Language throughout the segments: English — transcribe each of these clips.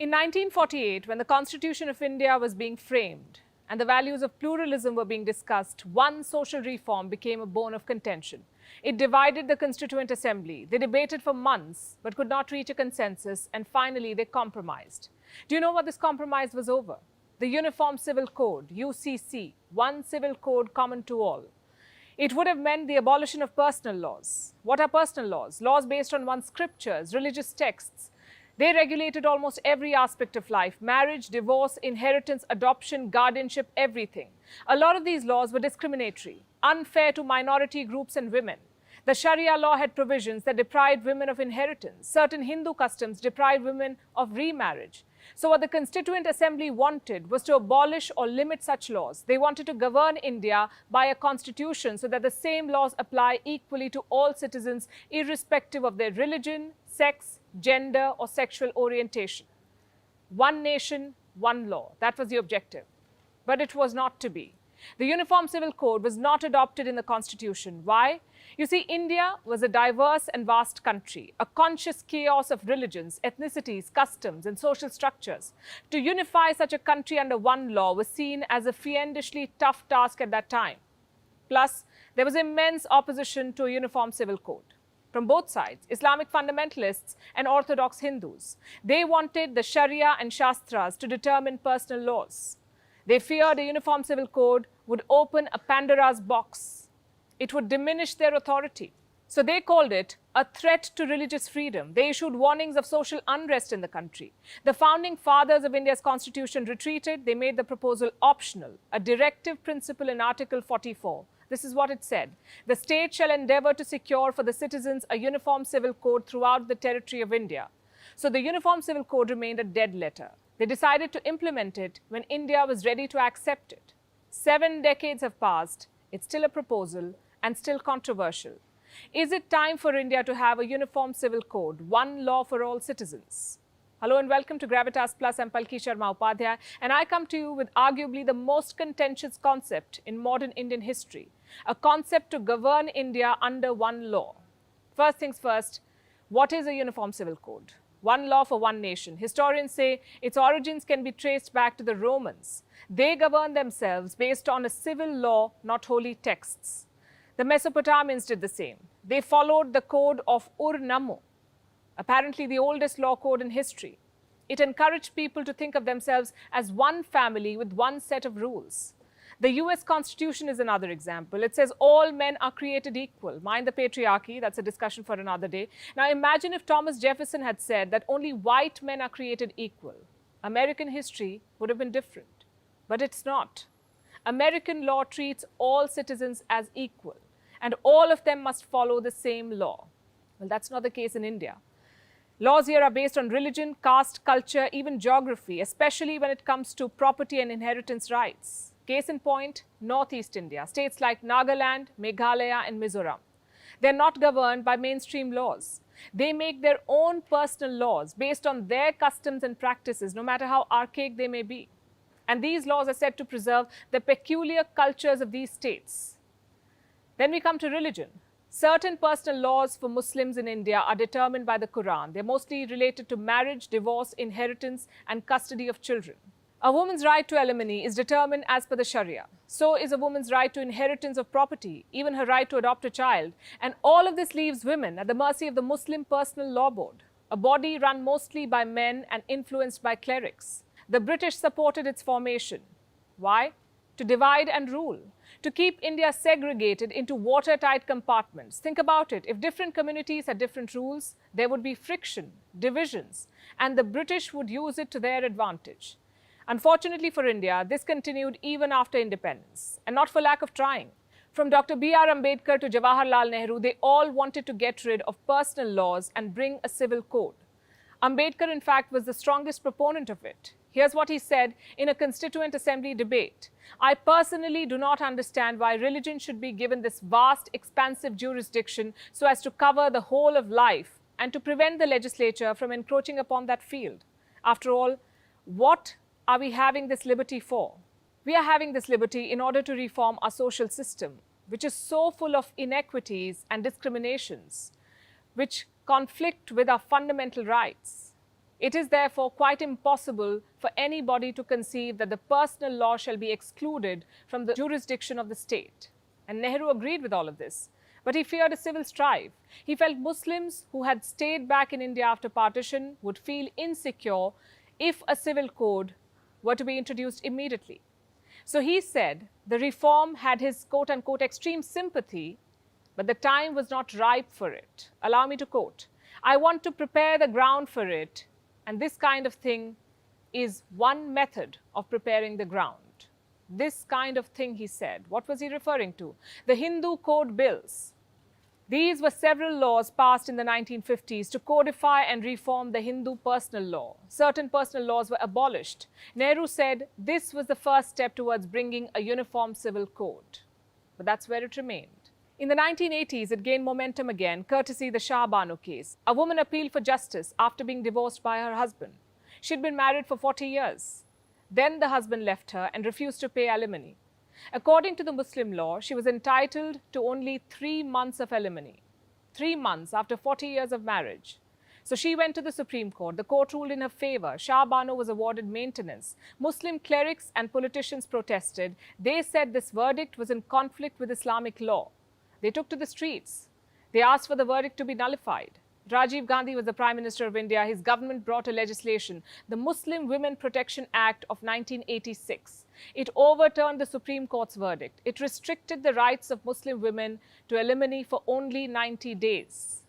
In 1948, when the Constitution of India was being framed and the values of pluralism were being discussed, one social reform became a bone of contention. It divided the Constituent Assembly. They debated for months but could not reach a consensus, and finally they compromised. Do you know what this compromise was over? The Uniform Civil Code, UCC, one civil code common to all. It would have meant the abolition of personal laws. What are personal laws? Laws based on one's scriptures, religious texts. They regulated almost every aspect of life: marriage, divorce, inheritance, adoption, guardianship, everything. A lot of these laws were discriminatory, unfair to minority groups and women. The Sharia law had provisions that deprived women of inheritance. Certain Hindu customs deprived women of remarriage. So what the Constituent Assembly wanted was to abolish or limit such laws. They wanted to govern India by a constitution so that the same laws apply equally to all citizens, irrespective of their religion, sex, gender, or sexual orientation. One nation, one law. That was the objective. But it was not to be. The Uniform Civil Code was not adopted in the Constitution. Why? You see, India was a diverse and vast country, a conscious chaos of religions, ethnicities, customs, and social structures. To unify such a country under one law was seen as a fiendishly tough task at that time. Plus, there was immense opposition to a Uniform Civil Code from both sides, Islamic fundamentalists and Orthodox Hindus. They wanted the Sharia and Shastras to determine personal laws. They feared a Uniform Civil Code would open a Pandora's box. It would diminish their authority. So they called it a threat to religious freedom. They issued warnings of social unrest in the country. The founding fathers of India's constitution retreated. They made the proposal optional, a directive principle in Article 44. This is what it said: the state shall endeavor to secure for the citizens a uniform civil code throughout the territory of India. So the Uniform Civil Code remained a dead letter. They decided to implement it when India was ready to accept it. 7 decades have passed. It's still a proposal and still controversial. Is it time for India to have a Uniform Civil Code, one law for all citizens? Hello and welcome to Gravitas Plus. I'm Palki Sharma Upadhyay, and I come to you with arguably the most contentious concept in modern Indian history, a concept to govern India under one law. First things first, what is a Uniform Civil Code? One law for one nation. Historians say its origins can be traced back to the Romans. They governed themselves based on a civil law, not holy texts. The Mesopotamians did the same. They followed the code of Ur-Nammu, apparently the oldest law code in history. It encouraged people to think of themselves as one family with one set of rules. The US Constitution is another example. It says all men are created equal. Mind the patriarchy, that's a discussion for another day. Now imagine if Thomas Jefferson had said that only white men are created equal. American history would have been different. But it's not. American law treats all citizens as equal, and all of them must follow the same law. Well, that's not the case in India. Laws here are based on religion, caste, culture, even geography, especially when it comes to property and inheritance rights. Case in point, Northeast India, states like Nagaland, Meghalaya, and Mizoram. They're not governed by mainstream laws. They make their own personal laws based on their customs and practices, no matter how archaic they may be. And these laws are said to preserve the peculiar cultures of these states. Then we come to religion. Certain personal laws for Muslims in India are determined by the Quran. They're mostly related to marriage, divorce, inheritance, and custody of children. A woman's right to alimony is determined as per the Sharia. So is a woman's right to inheritance of property, even her right to adopt a child. And all of this leaves women at the mercy of the Muslim Personal Law Board, a body run mostly by men and influenced by clerics. The British supported its formation. Why? To divide and rule, to keep India segregated into watertight compartments. Think about it. If different communities had different rules, there would be friction, divisions, and the British would use it to their advantage. Unfortunately for India, this continued even after independence, and not for lack of trying. From Dr. B.R. Ambedkar to Jawaharlal Nehru, they all wanted to get rid of personal laws and bring a civil code. Ambedkar, in fact, was the strongest proponent of it. Here's what he said in a Constituent Assembly debate: I personally do not understand why religion should be given this vast, expansive jurisdiction so as to cover the whole of life and to prevent the legislature from encroaching upon that field. After all, what are we having this liberty for? We are having this liberty in order to reform our social system, which is so full of inequities and discriminations, which conflict with our fundamental rights. It is therefore quite impossible for anybody to conceive that the personal law shall be excluded from the jurisdiction of the state. And Nehru agreed with all of this. But he feared a civil strife. He felt Muslims who had stayed back in India after partition would feel insecure if a civil code were to be introduced immediately. So he said the reform had his quote-unquote extreme sympathy, but the time was not ripe for it. Allow me to quote, "I want to prepare the ground for it, and this kind of thing is one method of preparing the ground." This kind of thing, he said. What was he referring to? The Hindu Code Bills. These were several laws passed in the 1950s to codify and reform the Hindu personal law. Certain personal laws were abolished. Nehru said this was the first step towards bringing a uniform civil code. But that's where it remained. In the 1980s, it gained momentum again, courtesy the Shah Banu case. A woman appealed for justice after being divorced by her husband. She'd been married for 40 years. Then the husband left her and refused to pay alimony. According to the Muslim law, she was entitled to only 3 months of alimony. 3 months after 40 years of marriage. So she went to the Supreme Court. The court ruled in her favor. Shah Banu was awarded maintenance. Muslim clerics and politicians protested. They said this verdict was in conflict with Islamic law. They took to the streets. They asked for the verdict to be nullified. Rajiv Gandhi was the Prime Minister of India. His government brought a legislation, the Muslim Women Protection Act of 1986. It overturned the Supreme Court's verdict. It restricted the rights of Muslim women to alimony for only 90 days.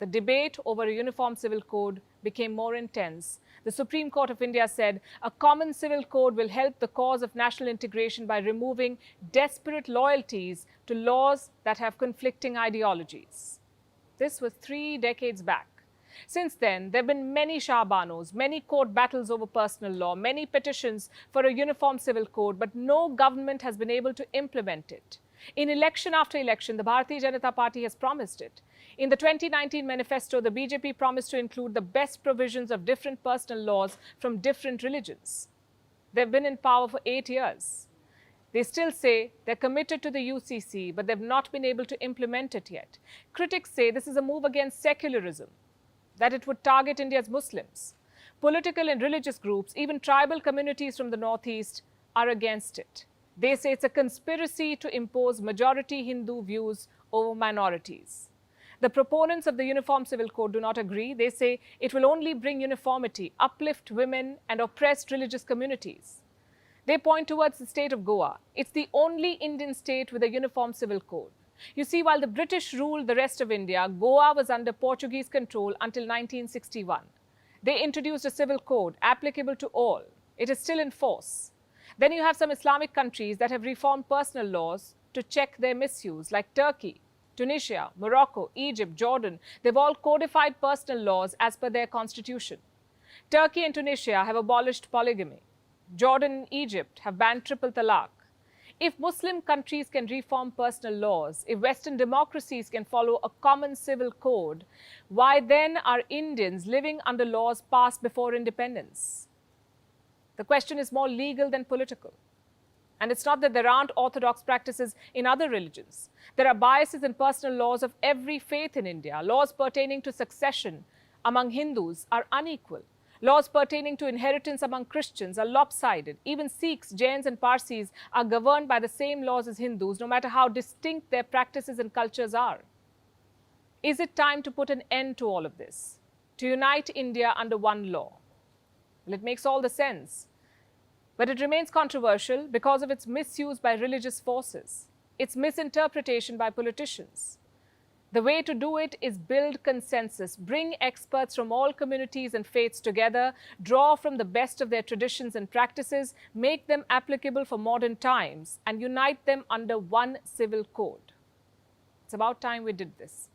The debate over a uniform civil code became more intense. The Supreme Court of India said a common civil code will help the cause of national integration by removing desperate loyalties to laws that have conflicting ideologies. This was 3 decades back. Since then, there have been many Shah Banus, many court battles over personal law, many petitions for a uniform civil code, but no government has been able to implement it. In election after election, the Bharatiya Janata Party has promised it. In the 2019 manifesto, the BJP promised to include the best provisions of different personal laws from different religions. They've been in power for 8 years. They still say they're committed to the UCC, but they've not been able to implement it yet. Critics say this is a move against secularism, that it would target India's Muslims. Political and religious groups, even tribal communities from the Northeast, are against it. They say it's a conspiracy to impose majority Hindu views over minorities. The proponents of the Uniform Civil Code do not agree. They say it will only bring uniformity, uplift women and oppressed religious communities. They point towards the state of Goa. It's the only Indian state with a uniform civil code. You see, while the British ruled the rest of India, Goa was under Portuguese control until 1961. They introduced a civil code applicable to all. It is still in force. Then you have some Islamic countries that have reformed personal laws to check their misuse, like Turkey, Tunisia, Morocco, Egypt, Jordan. They've all codified personal laws as per their constitution. Turkey and Tunisia have abolished polygamy. Jordan and Egypt have banned triple talaq. If Muslim countries can reform personal laws, if Western democracies can follow a common civil code, why then are Indians living under laws passed before independence? The question is more legal than political. And it's not that there aren't orthodox practices in other religions. There are biases in personal laws of every faith in India. Laws pertaining to succession among Hindus are unequal. Laws pertaining to inheritance among Christians are lopsided. Even Sikhs, Jains and Parsis are governed by the same laws as Hindus, no matter how distinct their practices and cultures are. Is it time to put an end to all of this? To unite India under one law? Well, it makes all the sense. But it remains controversial because of its misuse by religious forces, its misinterpretation by politicians. The way to do it is build consensus, bring experts from all communities and faiths together, draw from the best of their traditions and practices, make them applicable for modern times, and unite them under one civil code. It's about time we did this.